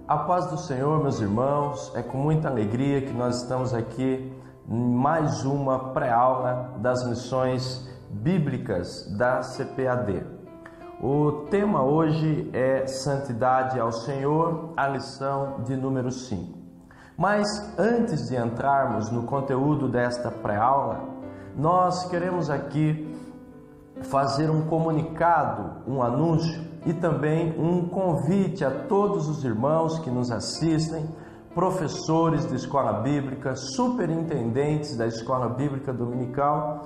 A paz do Senhor, meus irmãos, é com muita alegria que nós estamos aqui em mais uma pré-aula das lições bíblicas da CPAD. O tema hoje é Santidade ao Senhor, a lição de número 5. Mas antes de entrarmos no conteúdo desta pré-aula, nós queremos aqui fazer um comunicado, um anúncio e também um convite a todos os irmãos que nos assistem, professores de escola bíblica, superintendentes da escola bíblica dominical,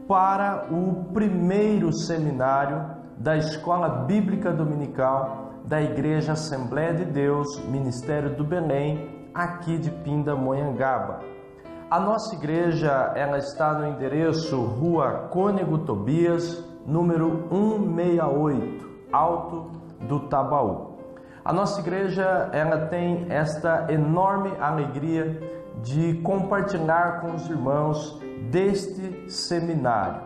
para o primeiro seminário da escola bíblica dominical da Igreja Assembleia de Deus, Ministério do Belém, aqui de Pindamonhangaba. A nossa igreja ela está no endereço Rua Cônego Tobias, número 168, Alto do Tabaú. A nossa igreja ela tem esta enorme alegria de compartilhar com os irmãos deste seminário.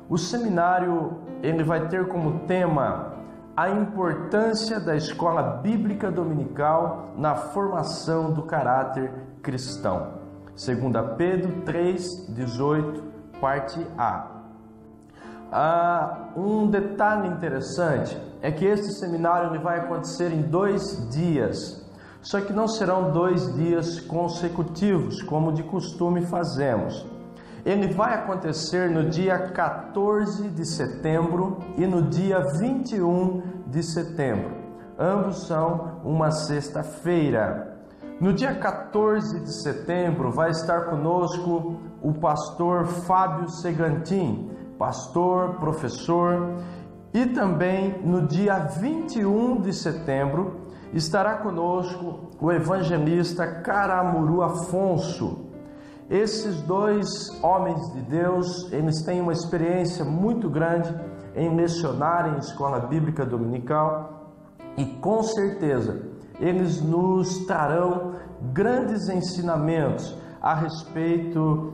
O seminário ele vai ter como tema a importância da escola bíblica dominical na formação do caráter cristão. 2 Pedro 3:18, parte A. Um detalhe interessante é que este seminário ele vai acontecer em 2 dias, só que não serão 2 dias consecutivos, como de costume fazemos. Ele vai acontecer no dia 14 de setembro e no dia 21 de setembro. Ambos são uma sexta-feira. No dia 14 de setembro vai estar conosco o pastor Fábio Segantin, pastor, professor, e também no dia 21 de setembro estará conosco o evangelista Caramuru Afonso. Esses dois homens de Deus, eles têm uma experiência muito grande em lecionar em escola bíblica dominical e com certeza eles nos trarão grandes ensinamentos a respeito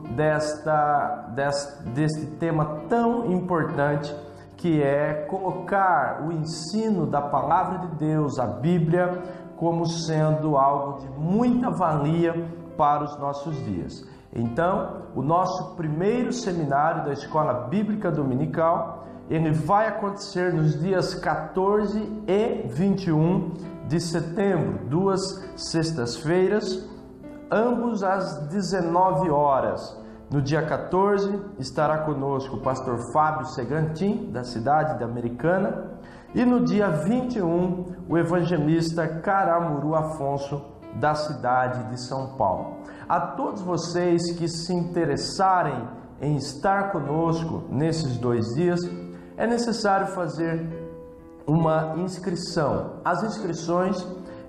deste tema tão importante que é colocar o ensino da Palavra de Deus, a Bíblia, como sendo algo de muita valia para os nossos dias. Então, o nosso primeiro seminário da Escola Bíblica Dominical, ele vai acontecer nos dias 14 e 21 de setembro, 2 sextas-feiras, ambos às 19 horas. No dia 14 estará conosco o pastor Fábio Segantin, da cidade de Americana, e no dia 21 o evangelista Caramuru Afonso, da cidade de São Paulo. A todos vocês que se interessarem em estar conosco nesses 2 dias, é necessário fazer uma inscrição. As inscrições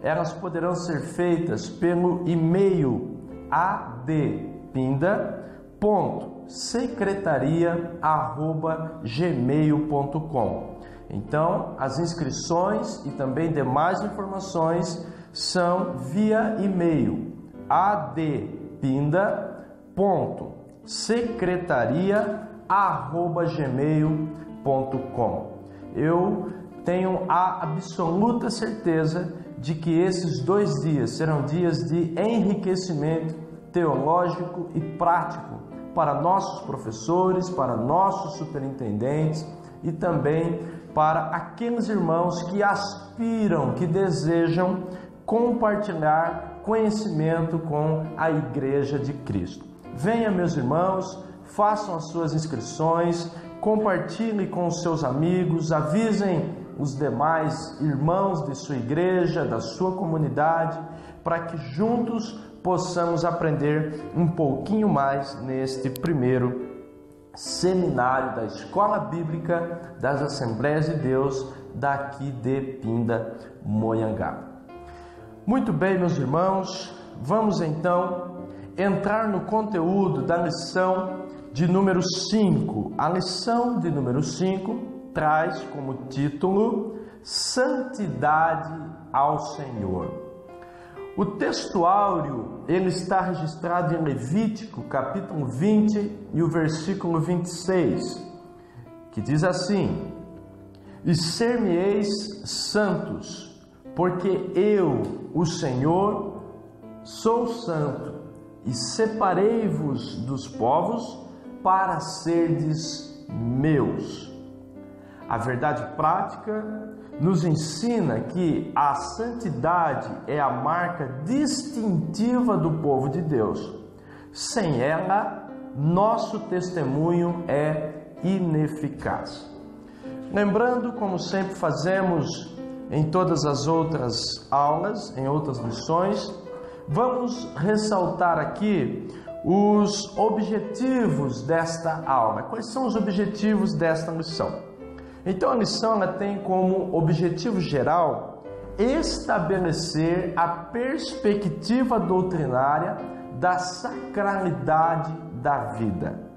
elas poderão ser feitas pelo e-mail adpinda.secretaria@gmail.com. Então, as inscrições e também demais informações são via e-mail adpinda.secretaria@gmail.com. Eu tenho a absoluta certeza de que esses 2 dias serão dias de enriquecimento teológico e prático para nossos professores, para nossos superintendentes e também para aqueles irmãos que aspiram, que desejam compartilhar conhecimento com a Igreja de Cristo. Venha, meus irmãos, façam as suas inscrições, compartilhe com os seus amigos, avisem os demais irmãos de sua igreja, da sua comunidade, para que juntos possamos aprender um pouquinho mais neste primeiro seminário da Escola Bíblica das Assembleias de Deus daqui de Pindamonhangaba. Muito bem, meus irmãos, vamos então entrar no conteúdo da lição de número 5. A lição de número 5 traz como título Santidade ao Senhor. O texto áureo ele está registrado em Levítico, capítulo 20 e o versículo 26, que diz assim: E ser-me-eis santos, Porque eu, o Senhor, sou santo, e separei-vos dos povos para serdes meus. A verdade prática nos ensina que a santidade é a marca distintiva do povo de Deus. Sem ela, nosso testemunho é ineficaz. Lembrando, como sempre fazemos em todas as outras aulas, em outras lições, vamos ressaltar aqui os objetivos desta aula. Quais são os objetivos desta lição? Então a lição ela tem como objetivo geral estabelecer a perspectiva doutrinária da sacralidade da vida.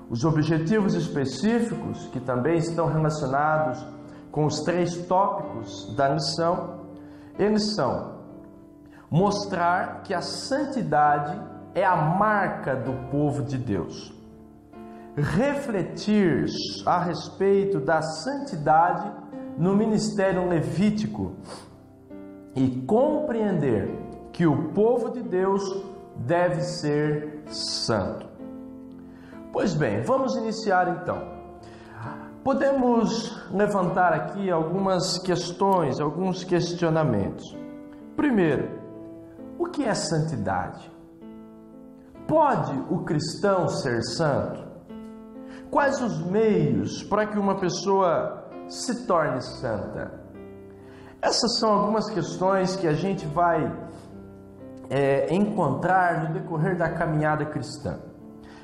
Os objetivos específicos, que também estão relacionados com os 3 tópicos da lição, eles são mostrar que a santidade é a marca do povo de Deus, refletir a respeito da santidade no ministério levítico e compreender que o povo de Deus deve ser santo. Pois bem, vamos iniciar então. Podemos levantar aqui algumas questões, alguns questionamentos. Primeiro, o que é santidade? Pode o cristão ser santo? Quais os meios para que uma pessoa se torne santa? Essas são algumas questões que a gente vai encontrar no decorrer da caminhada cristã.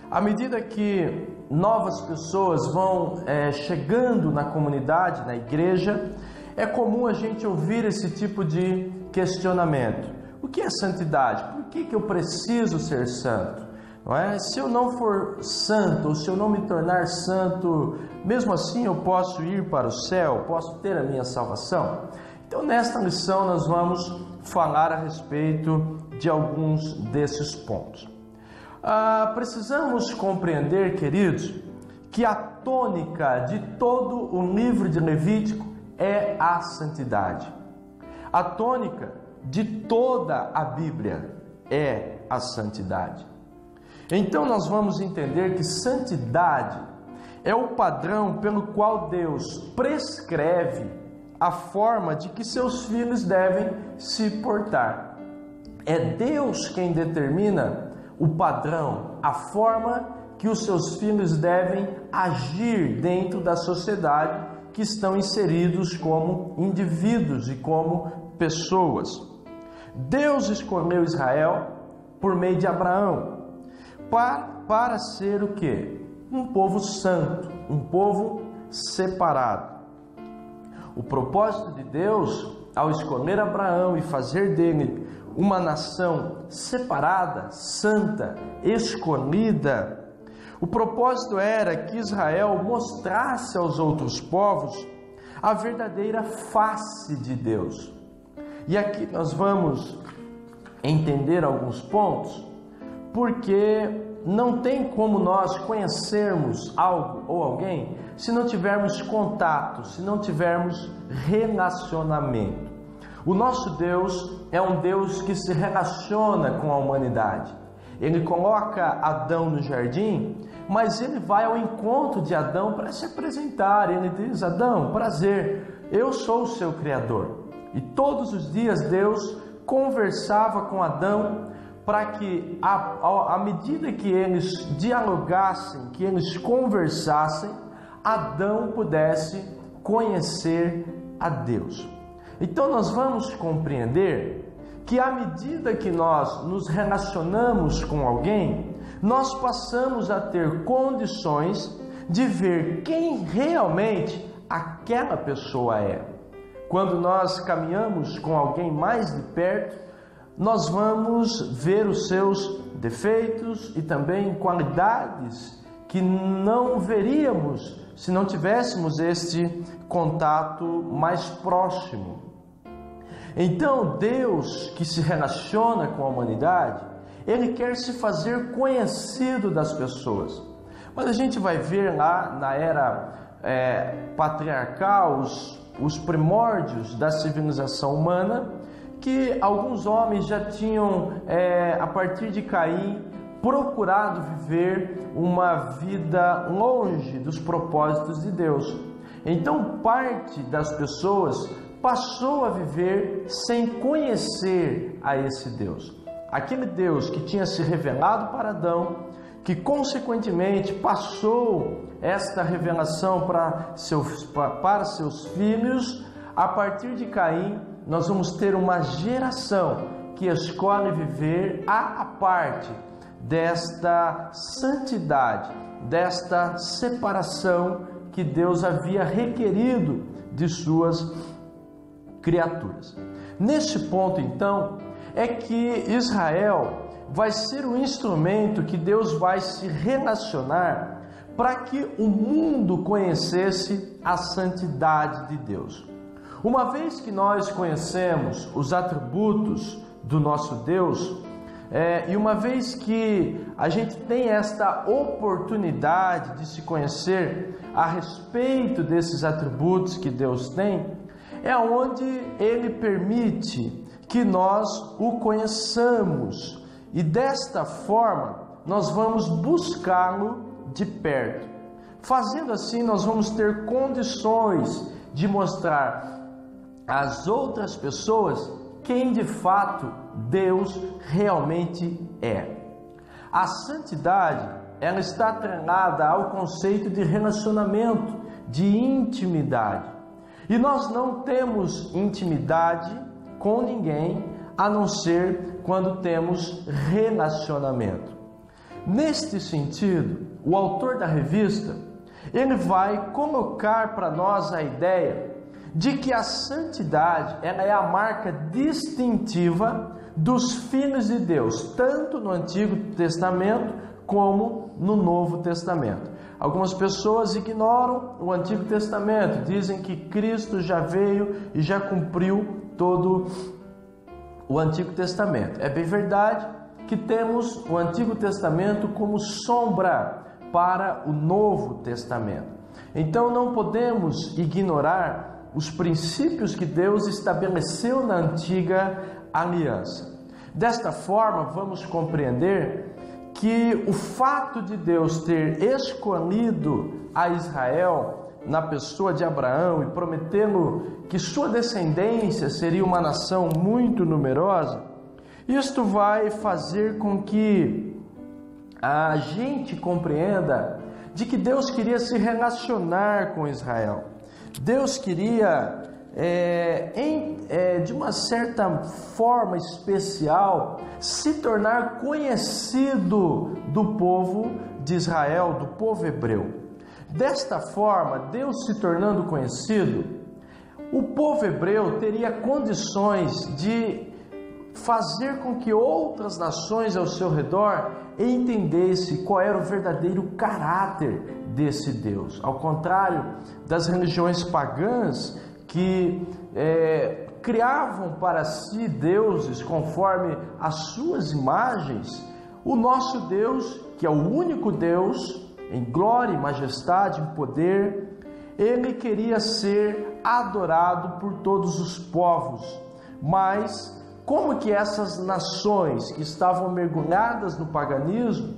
À medida que novas pessoas vão chegando na comunidade, na igreja, é comum a gente ouvir esse tipo de questionamento. O que é santidade? Por que eu preciso ser santo? Não é? Se eu não for santo, ou se eu não me tornar santo, mesmo assim eu posso ir para o céu, posso ter a minha salvação? Então nesta lição nós vamos falar a respeito de alguns desses pontos. Precisamos compreender, queridos, que a tônica de todo o livro de Levítico é a santidade. A tônica de toda a Bíblia é a santidade. Então nós vamos entender que santidade é o padrão pelo qual Deus prescreve a forma de que seus filhos devem se portar. É Deus quem determina o padrão, a forma que os seus filhos devem agir dentro da sociedade que estão inseridos como indivíduos e como pessoas. Deus escolheu Israel por meio de Abraão para ser o quê? Um povo santo, um povo separado. O propósito de Deus, ao escolher Abraão e fazer dele uma nação separada, santa, escolhida, o propósito era que Israel mostrasse aos outros povos a verdadeira face de Deus. E aqui nós vamos entender alguns pontos, porque não tem como nós conhecermos algo ou alguém se não tivermos contato, se não tivermos relacionamento. O nosso Deus é um Deus que se relaciona com a humanidade. Ele coloca Adão no jardim, mas ele vai ao encontro de Adão para se apresentar. Ele diz: Adão, prazer, eu sou o seu Criador. E todos os dias Deus conversava com Adão para que, à medida que eles dialogassem, que eles conversassem, Adão pudesse conhecer a Deus. Então nós vamos compreender que à medida que nós nos relacionamos com alguém, nós passamos a ter condições de ver quem realmente aquela pessoa é. Quando nós caminhamos com alguém mais de perto, nós vamos ver os seus defeitos e também qualidades que não veríamos se não tivéssemos este contato mais próximo. Então Deus, que se relaciona com a humanidade, Ele quer se fazer conhecido das pessoas. Mas a gente vai ver lá na era patriarcal, os primórdios da civilização humana, que alguns homens já tinham, a partir de Caim, procurado viver uma vida longe dos propósitos de Deus. Então, parte das pessoas passou a viver sem conhecer a esse Deus. Aquele Deus que tinha se revelado para Adão, que consequentemente passou esta revelação para seus filhos. A partir de Caim, nós vamos ter uma geração que escolhe viver à parte desta santidade, desta separação que Deus havia requerido de suas criaturas. Neste ponto, então, é que Israel vai ser o instrumento que Deus vai se relacionar para que o mundo conhecesse a santidade de Deus. Uma vez que nós conhecemos os atributos do nosso Deus, e uma vez que a gente tem esta oportunidade de se conhecer a respeito desses atributos que Deus tem, é onde Ele permite que nós o conheçamos, e desta forma nós vamos buscá-lo de perto. Fazendo assim, nós vamos ter condições de mostrar às outras pessoas quem de fato Deus realmente é. A santidade, ela está atrelada ao conceito de relacionamento, de intimidade. E nós não temos intimidade com ninguém a não ser quando temos relacionamento. Neste sentido, o autor da revista, ele vai colocar para nós a ideia de que a santidade, ela é a marca distintiva dos filhos de Deus, tanto no Antigo Testamento como no Novo Testamento. Algumas pessoas ignoram o Antigo Testamento, dizem que Cristo já veio e já cumpriu todo o Antigo Testamento. É bem verdade que temos o Antigo Testamento como sombra para o Novo Testamento. Então não podemos ignorar os princípios que Deus estabeleceu na antiga aliança. Desta forma, vamos compreender que o fato de Deus ter escolhido a Israel na pessoa de Abraão e prometê-lo que sua descendência seria uma nação muito numerosa, isto vai fazer com que a gente compreenda de que Deus queria se relacionar com Israel. Deus queria, de uma certa forma especial, se tornar conhecido do povo de Israel, do povo hebreu. Desta forma, Deus se tornando conhecido, o povo hebreu teria condições de fazer com que outras nações ao seu redor entendessem qual era o verdadeiro caráter desse Deus. Ao contrário das religiões pagãs que criavam para si deuses conforme as suas imagens, o nosso Deus, que é o único Deus em glória, em majestade, em poder, ele queria ser adorado por todos os povos. Mas como que essas nações que estavam mergulhadas no paganismo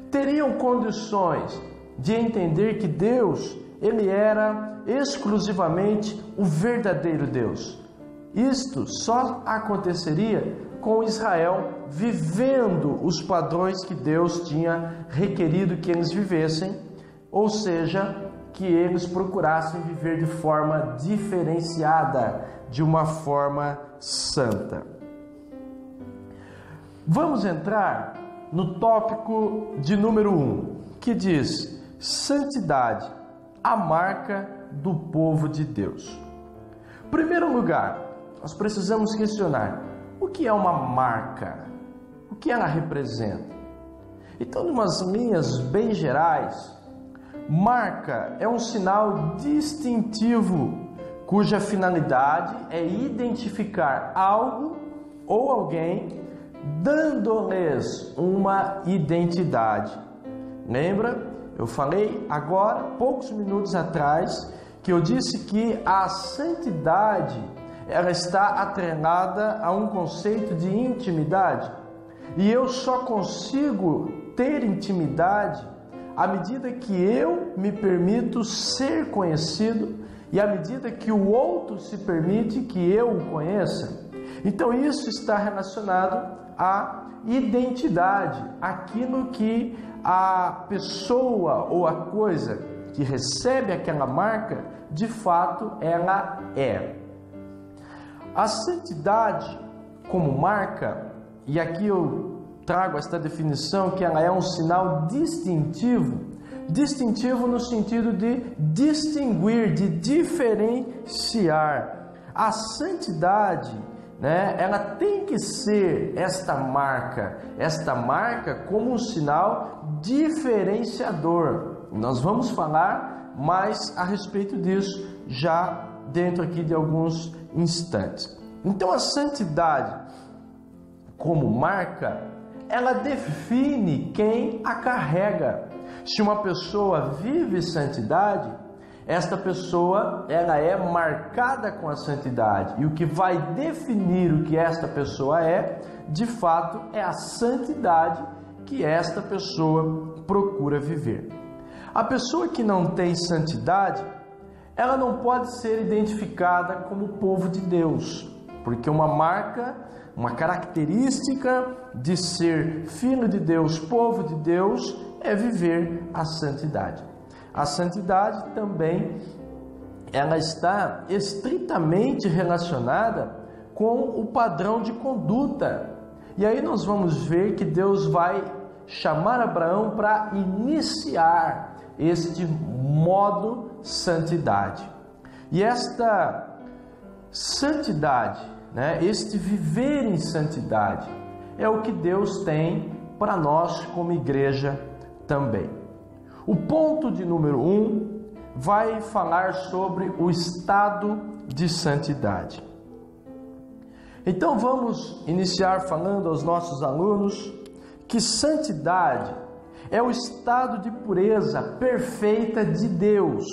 teriam condições de entender que Deus, ele era exclusivamente o verdadeiro Deus? Isto só aconteceria com Israel vivendo os padrões que Deus tinha requerido que eles vivessem, ou seja, que eles procurassem viver de forma diferenciada, de uma forma santa. Vamos entrar no tópico de número 1, que diz: santidade, a marca do povo de Deus. Em primeiro lugar, nós precisamos questionar: o que é uma marca? O que ela representa? Então, em umas linhas bem gerais, marca é um sinal distintivo cuja finalidade é identificar algo ou alguém, dando-lhes uma identidade. Lembra? Eu falei agora, poucos minutos atrás, que eu disse que a santidade, ela está atrelada a um conceito de intimidade. E eu só consigo ter intimidade à medida que eu me permito ser conhecido e à medida que o outro se permite que eu o conheça. Então isso está relacionado à identidade, aquilo que a pessoa ou a coisa que recebe aquela marca, de fato ela é. A santidade como marca, e aqui eu trago esta definição, que ela é um sinal distintivo no sentido de distinguir, de diferenciar. A santidade, ela tem que ser esta marca como um sinal diferenciador. Nós vamos falar mais a respeito disso já dentro aqui de alguns instantes. Então a santidade como marca, ela define quem a carrega. Se uma pessoa vive santidade, esta pessoa ela é marcada com a santidade. E o que vai definir o que esta pessoa é, de fato, é a santidade que esta pessoa procura viver. A pessoa que não tem santidade, ela não pode ser identificada como povo de Deus, porque uma marca, uma característica de ser filho de Deus, povo de Deus, é viver a santidade. A santidade também, ela está estritamente relacionada com o padrão de conduta. E aí nós vamos ver que Deus vai chamar Abraão para iniciar este modo santidade. E esta santidade, este viver em santidade, é o que Deus tem para nós como igreja também. O ponto de número 1 vai falar sobre o estado de santidade. Então vamos iniciar falando aos nossos alunos que santidade é o estado de pureza perfeita de Deus,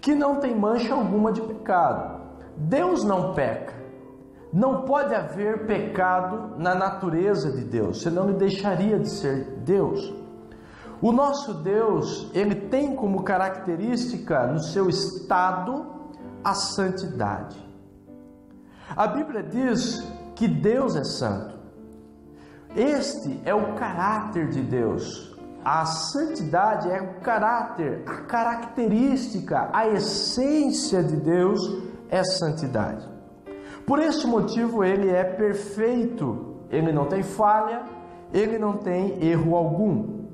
que não tem mancha alguma de pecado. Deus não peca. Não pode haver pecado na natureza de Deus, senão ele deixaria de ser Deus. O nosso Deus, ele tem como característica no seu estado a santidade. A Bíblia diz que Deus é santo. Este é o caráter de Deus. A santidade é o caráter, a característica, a essência de Deus é santidade. Por esse motivo ele é perfeito, ele não tem falha, ele não tem erro algum.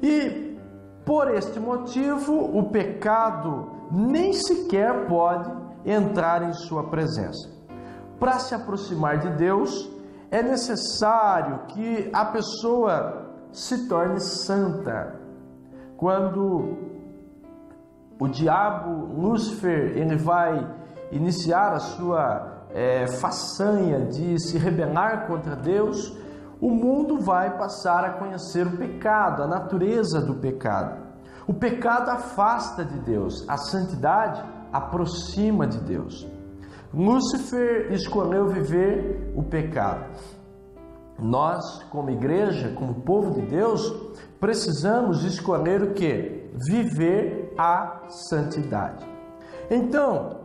E por este motivo o pecado nem sequer pode entrar em sua presença. Para se aproximar de Deus é necessário que a pessoa se torne santa. Quando o diabo, Lúcifer, ele vai iniciar a sua façanha de se rebelar contra Deus, o mundo vai passar a conhecer o pecado, a natureza do pecado. O pecado afasta de Deus, a santidade aproxima de Deus. Lúcifer escolheu viver o pecado. Nós, como igreja, como povo de Deus, precisamos escolher o quê? Viver a santidade. Então,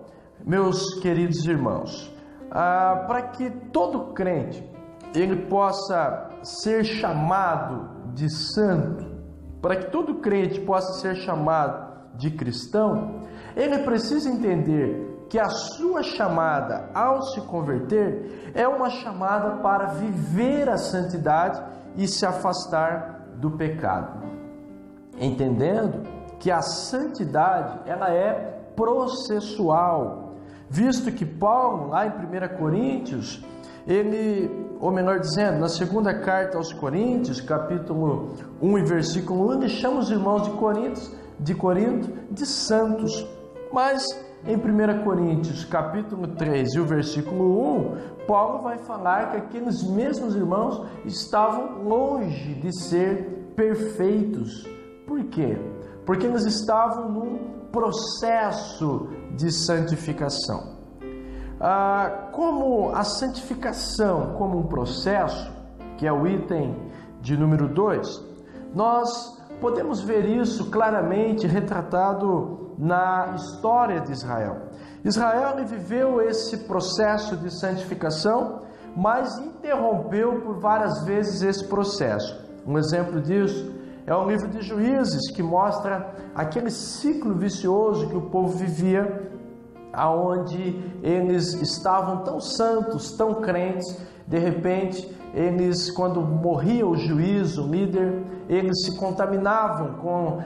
meus queridos irmãos, para que todo crente ele possa ser chamado de santo, para que todo crente possa ser chamado de cristão, ele precisa entender que a sua chamada ao se converter é uma chamada para viver a santidade e se afastar do pecado, entendendo que a santidade ela é processual, visto que Paulo, lá em 1 Coríntios, ou melhor dizendo, na segunda carta aos Coríntios, capítulo 1 e versículo 1, ele chama os irmãos de Corinto de santos. Mas em 1 Coríntios, capítulo 3 e o versículo 1, Paulo vai falar que aqueles mesmos irmãos estavam longe de ser perfeitos. Por quê? Porque eles estavam num processo de santificação. Como a santificação como um processo, que é o item de número 2, nós podemos ver isso claramente retratado na história de Israel. Israel viveu esse processo de santificação, mas interrompeu por várias vezes esse processo. Um exemplo disso é o livro de Juízes, que mostra aquele ciclo vicioso que o povo vivia, aonde eles estavam tão santos, tão crentes, de repente eles, quando morria o juiz, o líder, eles se contaminavam com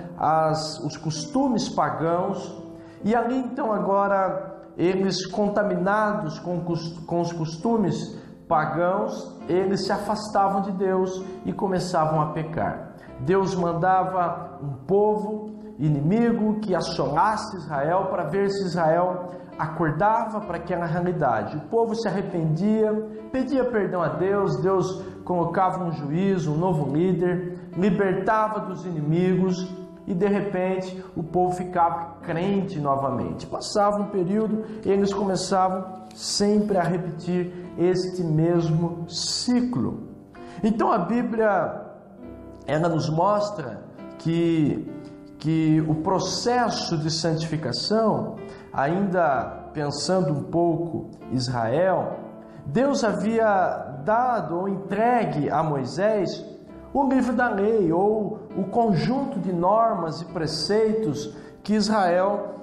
os costumes pagãos, e ali então agora eles, contaminados com os costumes pagãos, eles se afastavam de Deus e começavam a pecar. Deus mandava um povo inimigo que assolasse Israel para ver se Israel acordava para aquela realidade. O povo se arrependia, pedia perdão a Deus, Deus colocava um juiz, um novo líder, libertava dos inimigos e de repente o povo ficava crente novamente. Passava um período e eles começavam sempre a repetir este mesmo ciclo. Então a Bíblia, ela nos mostra que o processo de santificação, ainda pensando um pouco Israel, Deus havia dado ou entregue a Moisés o livro da lei, ou o conjunto de normas e preceitos que Israel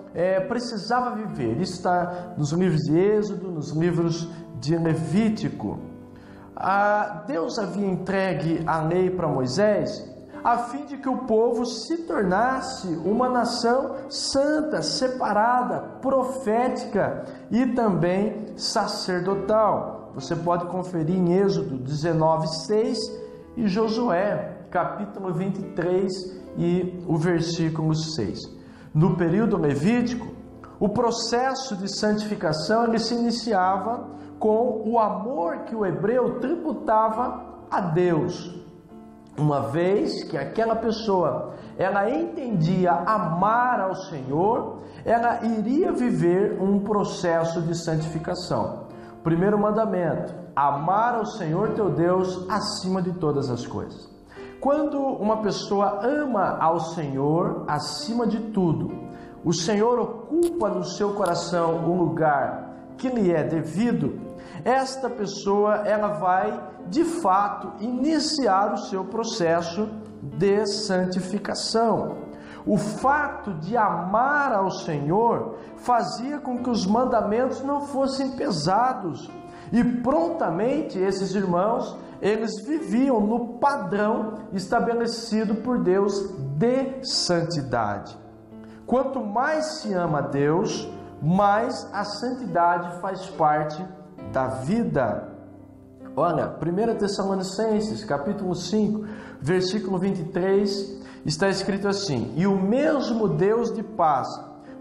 precisava viver. Isso está nos livros de Êxodo, nos livros de Levítico. Deus havia entregue a lei para Moisés a fim de que o povo se tornasse uma nação santa, separada, profética e também sacerdotal. Você pode conferir em Êxodo 19:6 e Josué, capítulo 23 e o versículo 6. No período levítico, o processo de santificação ele se iniciava com o amor que o hebreu tributava a Deus. Uma vez que aquela pessoa, ela entendia amar ao Senhor, ela iria viver um processo de santificação. Primeiro mandamento: amar ao Senhor teu Deus acima de todas as coisas. Quando uma pessoa ama ao Senhor acima de tudo, o Senhor ocupa no seu coração um lugar que lhe é devido, esta pessoa ela vai de fato iniciar o seu processo de santificação. O fato de amar ao Senhor fazia com que os mandamentos não fossem pesados, e prontamente esses irmãos, eles viviam no padrão estabelecido por Deus de santidade. Quanto mais se ama a Deus, mais a santidade faz parte da vida. Olha, 1 Tessalonicenses, capítulo 5, versículo 23, está escrito assim: e o mesmo Deus de paz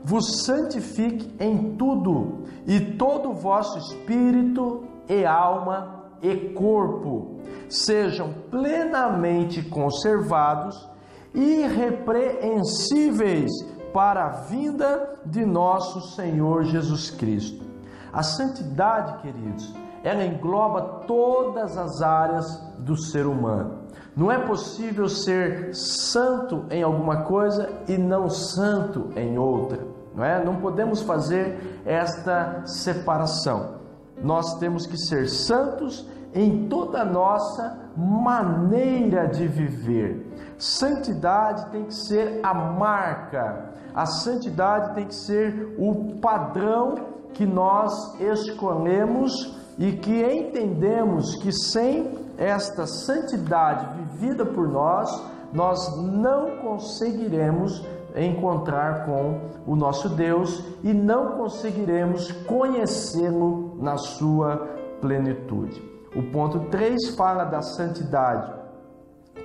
vos santifique em tudo, e todo o vosso espírito e alma e corpo sejam plenamente conservados, irrepreensíveis para a vinda de nosso Senhor Jesus Cristo. A santidade, queridos, ela engloba todas as áreas do ser humano. Não é possível ser santo em alguma coisa e não santo em outra, não é? Não podemos fazer esta separação. Nós temos que ser santos em toda a nossa maneira de viver. Santidade tem que ser a marca, a santidade tem que ser o padrão que nós escolhemos e que entendemos que sem esta santidade vivida por nós, nós não conseguiremos encontrar com o nosso Deus e não conseguiremos conhecê-lo na sua plenitude. O ponto 3 fala da santidade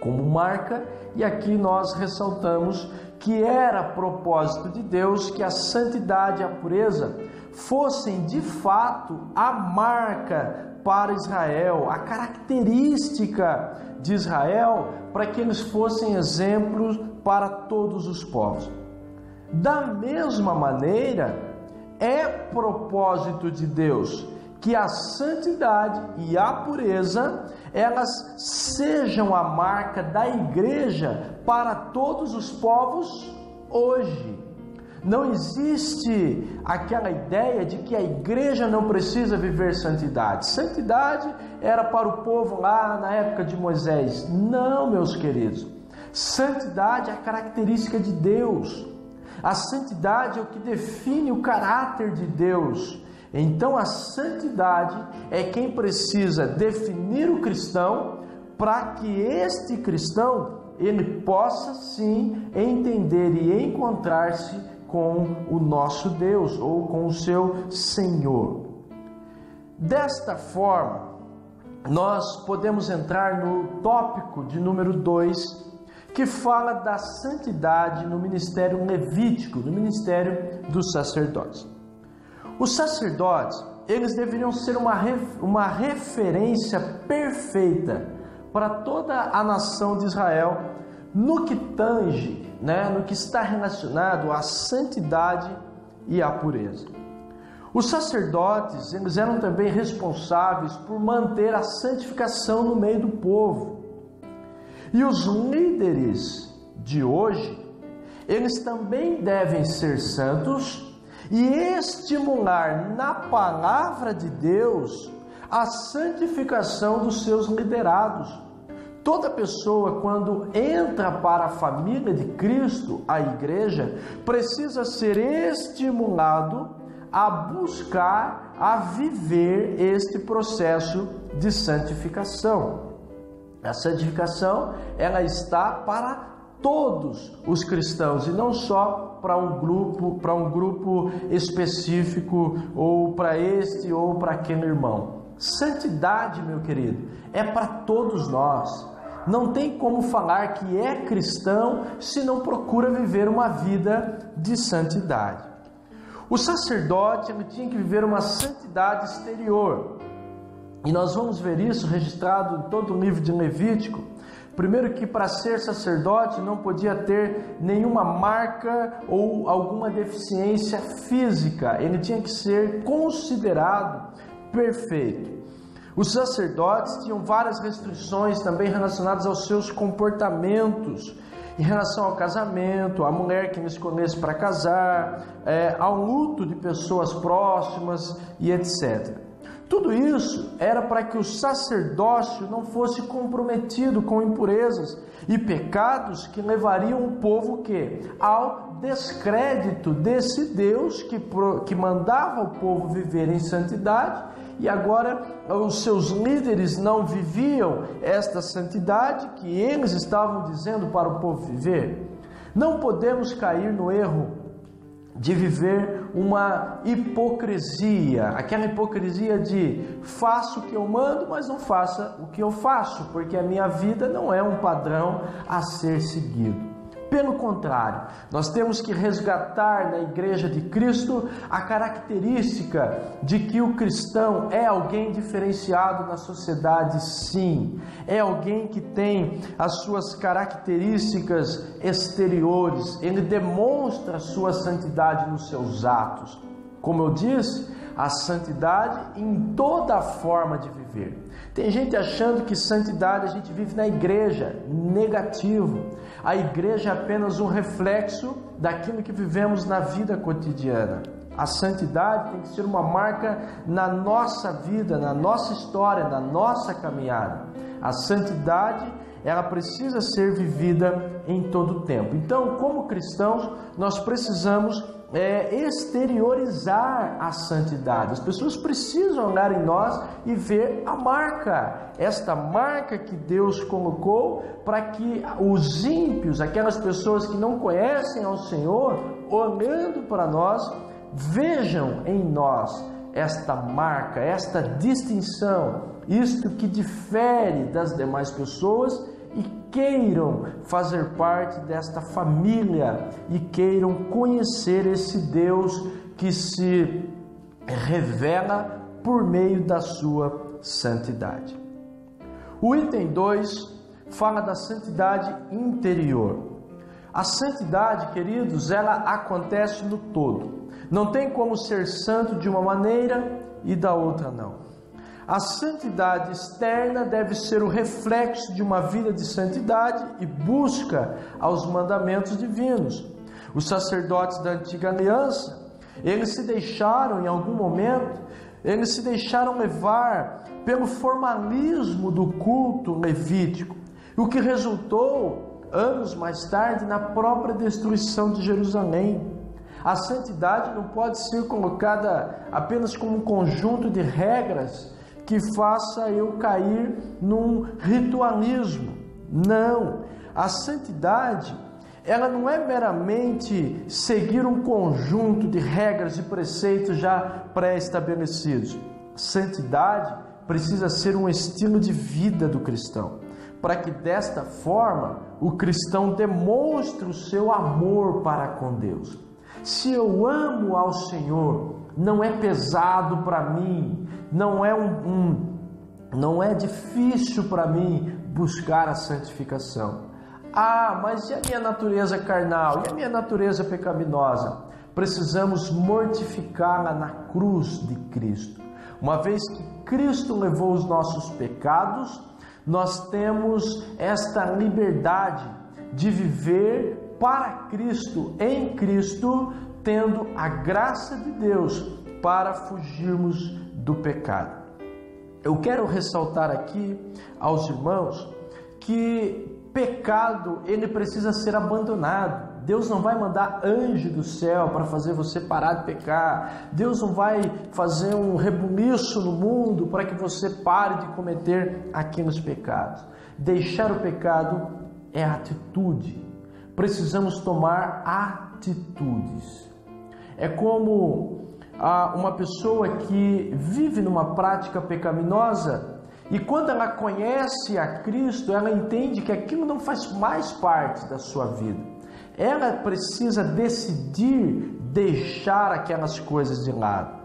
como marca, e aqui nós ressaltamos que era propósito de Deus que a santidade e a pureza fossem de fato a marca para Israel, a característica de Israel, para que eles fossem exemplos para todos os povos. Da mesma maneira, é propósito de Deus que a santidade e a pureza, elas sejam a marca da igreja para todos os povos hoje. Não existe aquela ideia de que a igreja não precisa viver santidade. Santidade era para o povo lá na época de Moisés. Não, meus queridos. Santidade é a característica de Deus. A santidade é o que define o caráter de Deus. Então a santidade é quem precisa definir o cristão para que este cristão ele possa sim entender e encontrar-se com o nosso Deus ou com o seu Senhor. Desta forma, nós podemos entrar no tópico de número 2, que fala da santidade no ministério levítico, no ministério dos sacerdotes. Os sacerdotes, eles deveriam ser uma referência perfeita para toda a nação de Israel no que tange, no que está relacionado à santidade e à pureza. Os sacerdotes, eles eram também responsáveis por manter a santificação no meio do povo. E os líderes de hoje, eles também devem ser santos e estimular na palavra de Deus a santificação dos seus liderados. Toda pessoa, quando entra para a família de Cristo, a igreja, precisa ser estimulado a buscar, a viver este processo de santificação. A santificação, ela está para todos os cristãos e não só para um grupo específico, ou para este ou para aquele irmão. Santidade, meu querido, é para todos nós. Não tem como falar que é cristão se não procura viver uma vida de santidade. O sacerdote ele tinha que viver uma santidade exterior. E nós vamos ver isso registrado em todo o livro de Levítico. Primeiro que para ser sacerdote não podia ter nenhuma marca ou alguma deficiência física. Ele tinha que ser considerado perfeito. Os sacerdotes tinham várias restrições também relacionadas aos seus comportamentos, em relação ao casamento, à mulher que não escolhesse para casar, ao luto de pessoas próximas e etc. Tudo isso era para que o sacerdócio não fosse comprometido com impurezas e pecados que levariam o povo ao descrédito desse Deus que mandava o povo viver em santidade. E agora os seus líderes não viviam esta santidade que eles estavam dizendo para o povo viver. Não podemos cair no erro de viver uma hipocrisia, aquela hipocrisia de faço o que eu mando, mas não faça o que eu faço, porque a minha vida não é um padrão a ser seguido. Pelo contrário, nós temos que resgatar na Igreja de Cristo a característica de que o cristão é alguém diferenciado na sociedade, sim. É alguém que tem as suas características exteriores, ele demonstra a sua santidade nos seus atos. Como eu disse, a santidade em toda a forma de viver. Tem gente achando que santidade a gente vive na igreja, negativo. A igreja é apenas um reflexo daquilo que vivemos na vida cotidiana. A santidade tem que ser uma marca na nossa vida, na nossa história, na nossa caminhada. A santidade, ela precisa ser vivida em todo o tempo. Então, como cristãos, nós precisamos exteriorizar a santidade. As pessoas precisam olhar em nós e ver a marca, esta marca que Deus colocou para que os ímpios, aquelas pessoas que não conhecem ao Senhor, olhando para nós, vejam em nós esta marca, esta distinção, isto que difere das demais pessoas, e queiram fazer parte desta família e queiram conhecer esse Deus que se revela por meio da sua santidade. O item 2 fala da santidade interior. A santidade, queridos, ela acontece no todo. Não tem como ser santo de uma maneira e da outra não. A santidade externa deve ser o reflexo de uma vida de santidade e busca aos mandamentos divinos. Os sacerdotes da antiga aliança, eles se deixaram, em algum momento, eles se deixaram levar pelo formalismo do culto levítico, o que resultou, anos mais tarde, na própria destruição de Jerusalém. A santidade não pode ser colocada apenas como um conjunto de regras que faça eu cair num ritualismo. Não, a santidade, ela não é meramente seguir um conjunto de regras e preceitos já pré-estabelecidos. Santidade precisa ser um estilo de vida do cristão, para que desta forma o cristão demonstre o seu amor para com Deus. Se eu amo ao Senhor, não é pesado para mim, não é difícil para mim buscar a santificação. Ah, mas e a minha natureza carnal? E a minha natureza pecaminosa? Precisamos mortificá-la na cruz de Cristo. Uma vez que Cristo levou os nossos pecados, nós temos esta liberdade de viver para Cristo, em Cristo, tendo a graça de Deus para fugirmos do pecado. Eu quero ressaltar aqui aos irmãos que pecado, ele precisa ser abandonado. Deus não vai mandar anjo do céu para fazer você parar de pecar. Deus não vai fazer um rebuliço no mundo para que você pare de cometer aqueles pecados. Deixar o pecado é atitude. Precisamos tomar atitudes. É como uma pessoa que vive numa prática pecaminosa e quando ela conhece a Cristo, ela entende que aquilo não faz mais parte da sua vida. Ela precisa decidir deixar aquelas coisas de lado.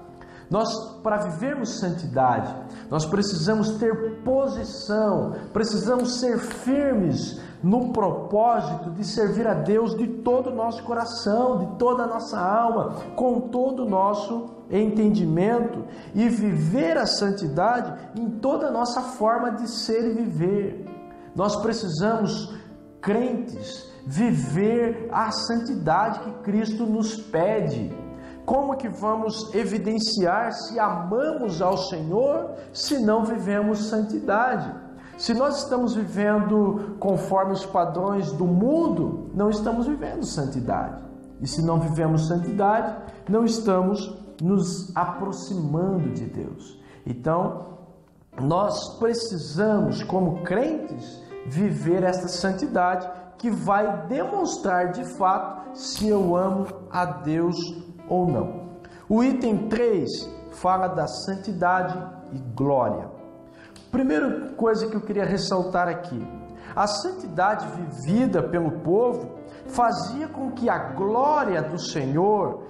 Nós, para vivermos santidade, nós precisamos ter posição, precisamos ser firmes no propósito de servir a Deus de todo o nosso coração, de toda a nossa alma, com todo o nosso entendimento e viver a santidade em toda a nossa forma de ser e viver. Nós precisamos, crentes, viver a santidade que Cristo nos pede. Como que vamos evidenciar se amamos ao Senhor se não vivemos santidade? Se nós estamos vivendo conforme os padrões do mundo, não estamos vivendo santidade. E se não vivemos santidade, não estamos nos aproximando de Deus. Então, nós precisamos, como crentes, viver esta santidade que vai demonstrar de fato se eu amo a Deus ou não. O item 3 fala da santidade e glória. Primeira coisa que eu queria ressaltar aqui: a santidade vivida pelo povo fazia com que a glória do Senhor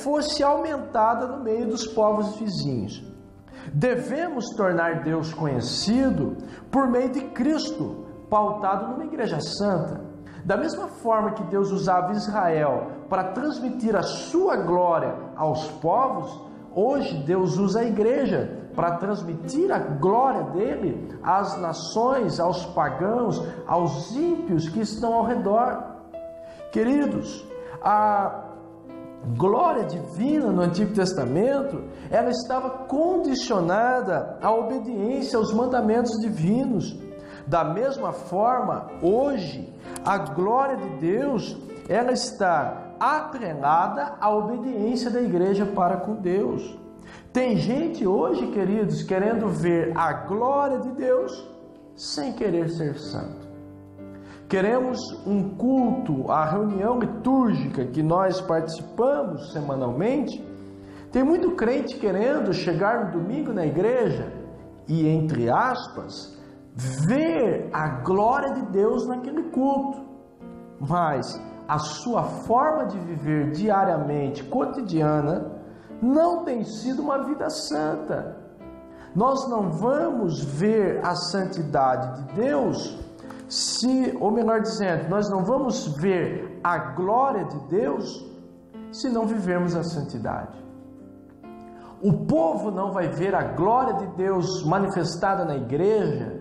fosse aumentada no meio dos povos vizinhos. Devemos tornar Deus conhecido por meio de Cristo, pautado numa igreja santa. Da mesma forma que Deus usava Israel para transmitir a sua glória aos povos, hoje Deus usa a igreja para transmitir a glória dele às nações, aos pagãos, aos ímpios que estão ao redor. Queridos, a glória divina no Antigo Testamento, ela estava condicionada à obediência aos mandamentos divinos. Da mesma forma, hoje, a glória de Deus, ela está atrelada à obediência da igreja para com Deus. Tem gente hoje, queridos, querendo ver a glória de Deus sem querer ser santo. Queremos um culto, a reunião litúrgica que nós participamos semanalmente. Tem muito crente querendo chegar no domingo na igreja e, entre aspas, ver a glória de Deus naquele culto, mas a sua forma de viver diariamente, cotidiana, não tem sido uma vida santa. Nós não vamos ver a santidade de Deus ou melhor dizendo, nós não vamos ver a glória de Deus se não vivermos a santidade. O povo não vai ver a glória de Deus manifestada na igreja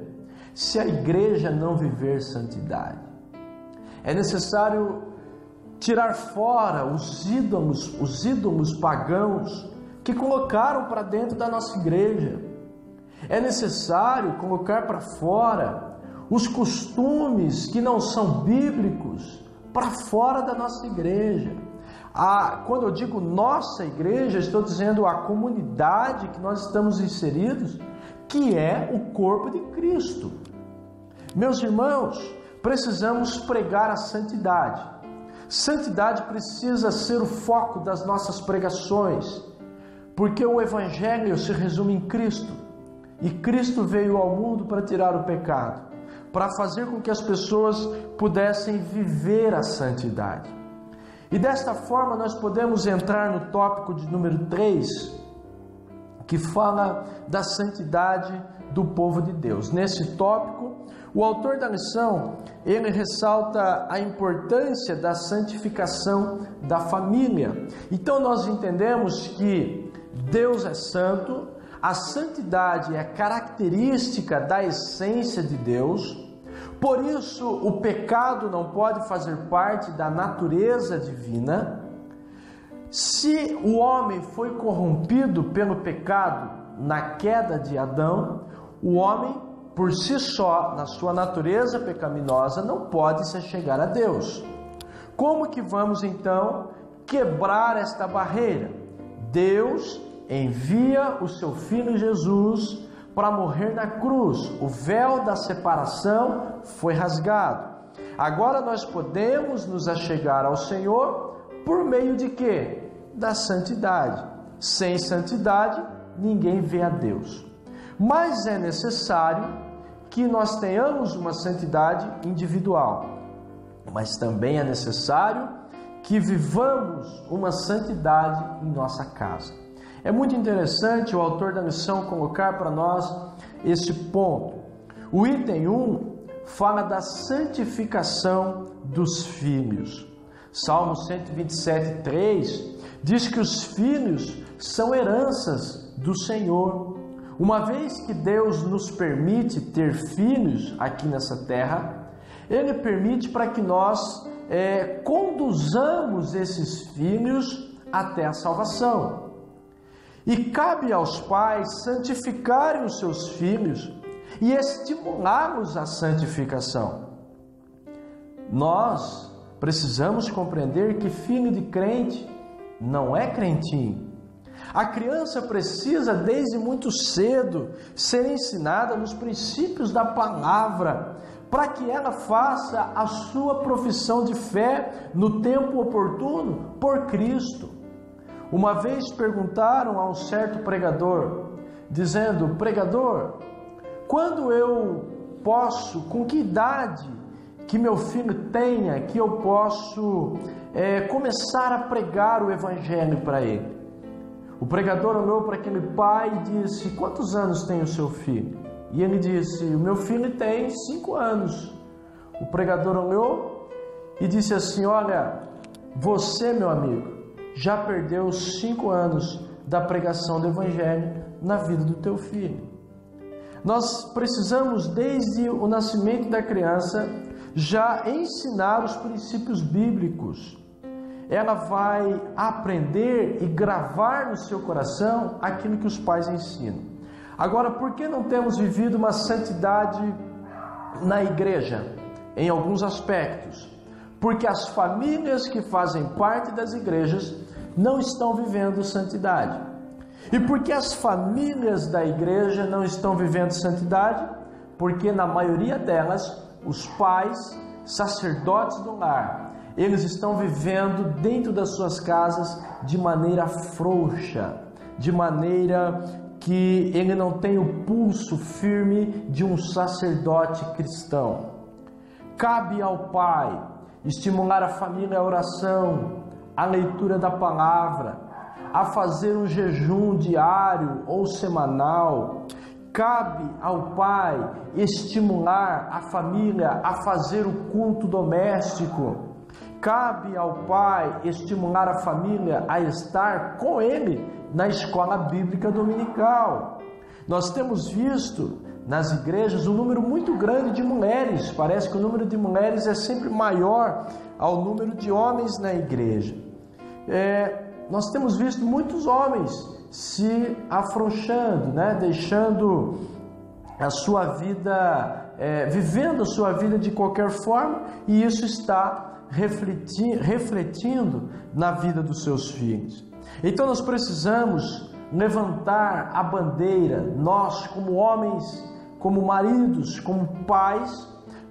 se a igreja não viver santidade. É necessário tirar fora os ídolos pagãos que colocaram para dentro da nossa igreja. É necessário colocar para fora os costumes que não são bíblicos para fora da nossa igreja. Quando eu digo nossa igreja, estou dizendo a comunidade que nós estamos inseridos, que é o corpo de Cristo. Meus irmãos, precisamos pregar a santidade. Santidade precisa ser o foco das nossas pregações, porque o Evangelho se resume em Cristo. E Cristo veio ao mundo para tirar o pecado, para fazer com que as pessoas pudessem viver a santidade. E desta forma nós podemos entrar no tópico de número 3, que fala da santidade do povo de Deus. Nesse tópico, o autor da lição, ele ressalta a importância da santificação da família. Então nós entendemos que Deus é santo, a santidade é característica da essência de Deus. Por isso, o pecado não pode fazer parte da natureza divina. Se o homem foi corrompido pelo pecado na queda de Adão, o homem, por si só, na sua natureza pecaminosa, não pode se chegar a Deus. Como que vamos então quebrar esta barreira? Deus envia o seu Filho Jesus para morrer na cruz. O véu da separação foi rasgado. Agora nós podemos nos achegar ao Senhor por meio de quê? Da santidade. Sem santidade, ninguém vê a Deus. Mas é necessário que nós tenhamos uma santidade individual. Mas também é necessário que vivamos uma santidade em nossa casa. É muito interessante o autor da lição colocar para nós esse ponto. O item 1 fala da santificação dos filhos. Salmo 127:3 diz que os filhos são heranças do Senhor. Uma vez que Deus nos permite ter filhos aqui nessa terra, Ele permite para que nós conduzamos esses filhos até a salvação. E cabe aos pais santificarem os seus filhos e estimulá-los à santificação. Nós precisamos compreender que filho de crente não é crentinho. A criança precisa, desde muito cedo, ser ensinada nos princípios da palavra, para que ela faça a sua profissão de fé no tempo oportuno por Cristo. Uma vez perguntaram a um certo pregador, dizendo: pregador, quando eu posso, com que idade que meu filho tenha, que eu posso começar a pregar o Evangelho para ele? O pregador olhou para aquele pai e disse: quantos anos tem o seu filho? E ele disse: o meu filho tem 5 anos. O pregador olhou e disse assim: olha, você, meu amigo, já perdeu os 5 anos da pregação do Evangelho na vida do teu filho. Nós precisamos, desde o nascimento da criança, já ensinar os princípios bíblicos. Ela vai aprender e gravar no seu coração aquilo que os pais ensinam. Agora, por que não temos vivido uma santidade na igreja? Em alguns aspectos. Porque as famílias que fazem parte das igrejas não estão vivendo santidade. E por que as famílias da igreja não estão vivendo santidade? Porque na maioria delas, os pais, sacerdotes do lar, eles estão vivendo dentro das suas casas de maneira frouxa, de maneira que ele não tem o pulso firme de um sacerdote cristão. Cabe ao pai estimular a família à oração, à leitura da palavra, a fazer um jejum diário ou semanal. Cabe ao pai estimular a família a fazer o culto doméstico. Cabe ao pai estimular a família a estar com ele na escola bíblica dominical. Nós temos visto nas igrejas um número muito grande de mulheres. Parece que o número de mulheres é sempre maior ao número de homens na igreja. Nós temos visto muitos homens se afrouxando, deixando a sua vida, vivendo a sua vida de qualquer forma, e isso está refletindo na vida dos seus filhos. Então nós precisamos levantar a bandeira, nós como homens, como maridos, como pais,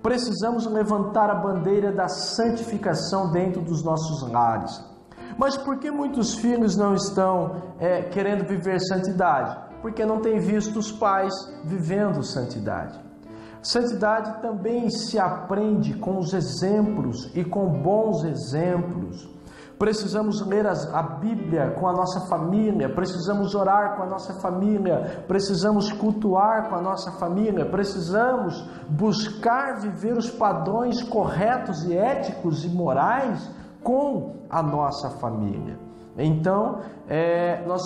precisamos levantar a bandeira da santificação dentro dos nossos lares. Mas por que muitos filhos não estão querendo viver santidade? Porque não têm visto os pais vivendo santidade. Santidade também se aprende com os exemplos e com bons exemplos. Precisamos ler a Bíblia com a nossa família, precisamos orar com a nossa família, precisamos cultuar com a nossa família, precisamos buscar viver os padrões corretos e éticos e morais com a nossa família. Então, nós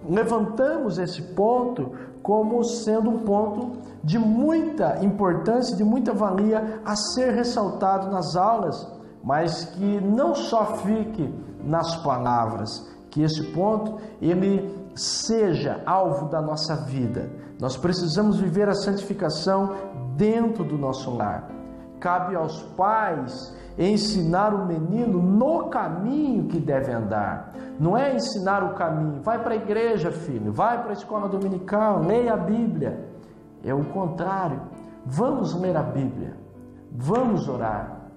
levantamos esse ponto como sendo um ponto de muita importância, de muita valia a ser ressaltado nas aulas, mas que não só fique nas palavras, que esse ponto ele seja alvo da nossa vida. Nós precisamos viver a santificação dentro do nosso lar. Cabe aos pais ensinar o menino no caminho que deve andar. Não é ensinar o caminho, vai para a igreja, filho, vai para a escola dominical, leia a Bíblia. É o contrário. Vamos ler a Bíblia, vamos orar,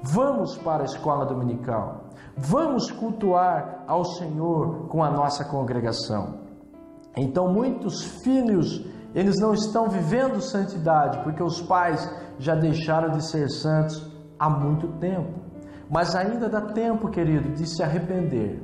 vamos para a escola dominical, vamos cultuar ao Senhor com a nossa congregação. Então muitos filhos, eles não estão vivendo santidade, porque os pais já deixaram de ser santos há muito tempo. Mas ainda dá tempo, querido, de se arrepender,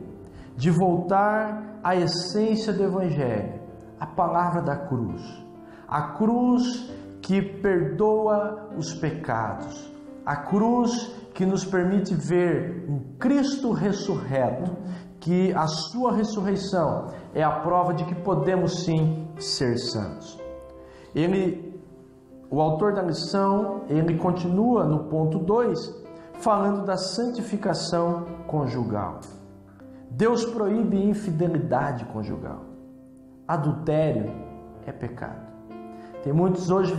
de voltar à essência do Evangelho, a palavra da cruz. A cruz que perdoa os pecados, a cruz que nos permite ver um Cristo ressurreto, que a sua ressurreição é a prova de que podemos sim ser santos. O autor da lição, ele continua no ponto 2, falando da santificação conjugal. Deus proíbe infidelidade conjugal. Adultério é pecado. Tem muitos hoje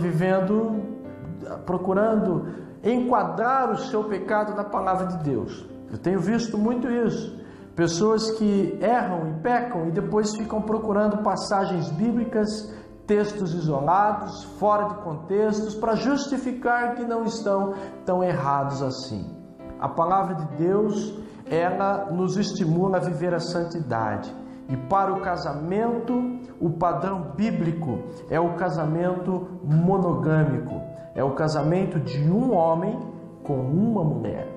procurando enquadrar o seu pecado na palavra de Deus. Eu tenho visto muito isso. Pessoas que erram e pecam e depois ficam procurando passagens bíblicas, textos isolados, fora de contextos, para justificar que não estão tão errados assim. A palavra de Deus, ela nos estimula a viver a santidade. E para o casamento, o padrão bíblico é o casamento monogâmico. É o casamento de um homem com uma mulher.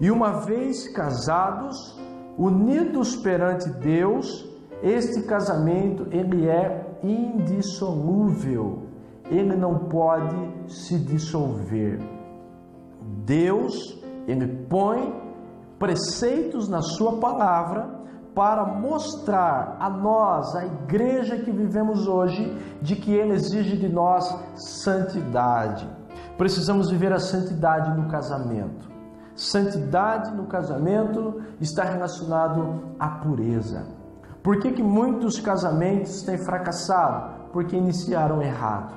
E uma vez casados, unidos perante Deus, este casamento ele é indissolúvel. Ele não pode se dissolver. Deus, ele põe preceitos na sua palavra para mostrar a nós, a igreja que vivemos hoje, de que Ele exige de nós santidade. Precisamos viver a santidade no casamento. Santidade no casamento está relacionado à pureza. Por que muitos casamentos têm fracassado? Porque iniciaram errado.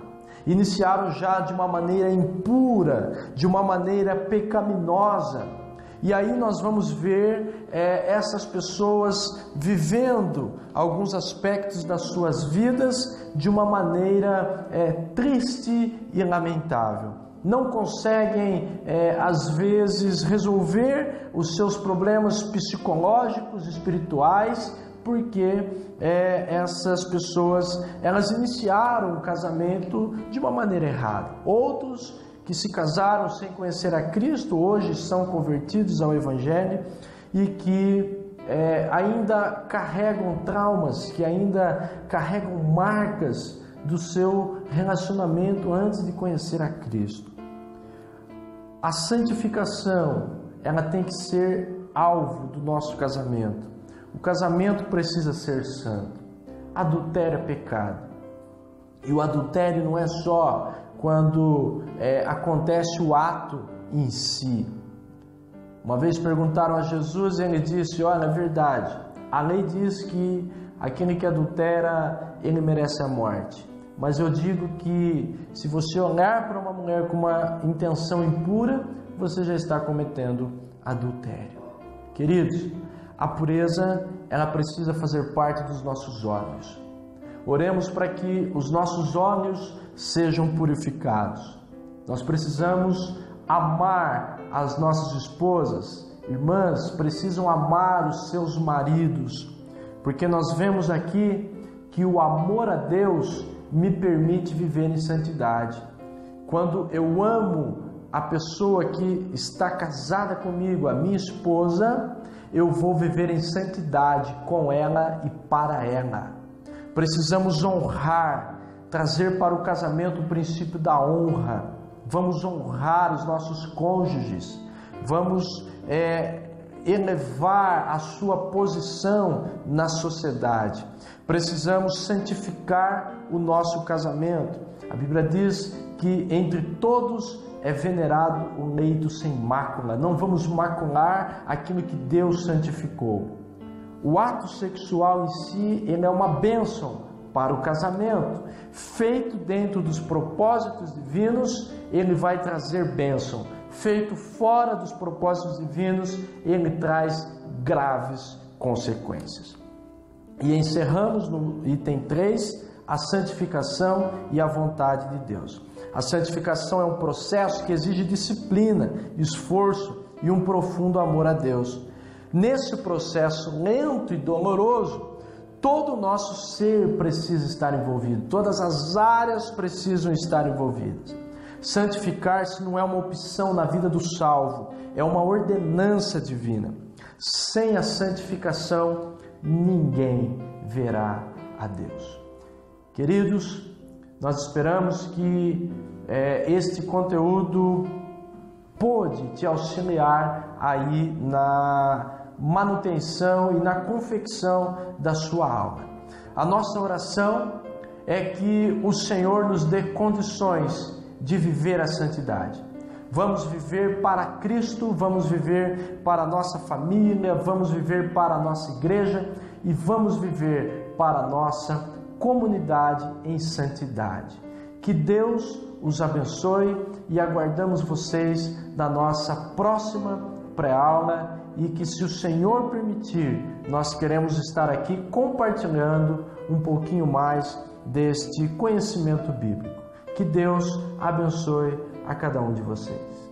Iniciaram já de uma maneira impura, de uma maneira pecaminosa. E aí nós vamos ver essas pessoas vivendo alguns aspectos das suas vidas de uma maneira triste e lamentável. Não conseguem, às vezes, resolver os seus problemas psicológicos, espirituais, porque essas pessoas, elas iniciaram o casamento de uma maneira errada. Outros que se casaram sem conhecer a Cristo, hoje são convertidos ao Evangelho e que ainda carregam traumas, que ainda carregam marcas do seu relacionamento antes de conhecer a Cristo. A santificação ela tem que ser alvo do nosso casamento. O casamento precisa ser santo. Adultério é pecado. E o adultério não é só quando acontece o ato em si. Uma vez perguntaram a Jesus e ele disse: olha, é verdade, a lei diz que aquele que adultera, ele merece a morte. Mas eu digo que se você olhar para uma mulher com uma intenção impura, você já está cometendo adultério. Queridos, a pureza, ela precisa fazer parte dos nossos olhos. Oremos para que os nossos olhos sejam purificados. Nós precisamos amar as nossas esposas. Irmãs, precisam amar os seus maridos, porque nós vemos aqui que o amor a Deus me permite viver em santidade. Quando eu amo a pessoa que está casada comigo, a minha esposa, eu vou viver em santidade com ela e para ela. Precisamos honrar, trazer para o casamento o princípio da honra. Vamos honrar os nossos cônjuges, vamos elevar a sua posição na sociedade. Precisamos santificar o nosso casamento. A Bíblia diz que entre todos é venerado o leito sem mácula. Não vamos macular aquilo que Deus santificou. O ato sexual em si, ele é uma bênção para o casamento. Feito dentro dos propósitos divinos, ele vai trazer bênção. Feito fora dos propósitos divinos, ele traz graves consequências. E encerramos no item 3, a santificação e a vontade de Deus. A santificação é um processo que exige disciplina, esforço e um profundo amor a Deus. Nesse processo lento e doloroso, todo o nosso ser precisa estar envolvido, todas as áreas precisam estar envolvidas. Santificar-se não é uma opção na vida do salvo, é uma ordenança divina. Sem a santificação, ninguém verá a Deus. Queridos, nós esperamos que este conteúdo pôde te auxiliar aí na manutenção e na confecção da sua alma. A nossa oração é que o Senhor nos dê condições de viver a santidade. Vamos viver para Cristo, vamos viver para a nossa família, vamos viver para a nossa igreja e vamos viver para a nossa comunidade em santidade. Que Deus os abençoe e aguardamos vocês na nossa próxima pré-aula e que, se o Senhor permitir, nós queremos estar aqui compartilhando um pouquinho mais deste conhecimento bíblico. Que Deus abençoe a cada um de vocês.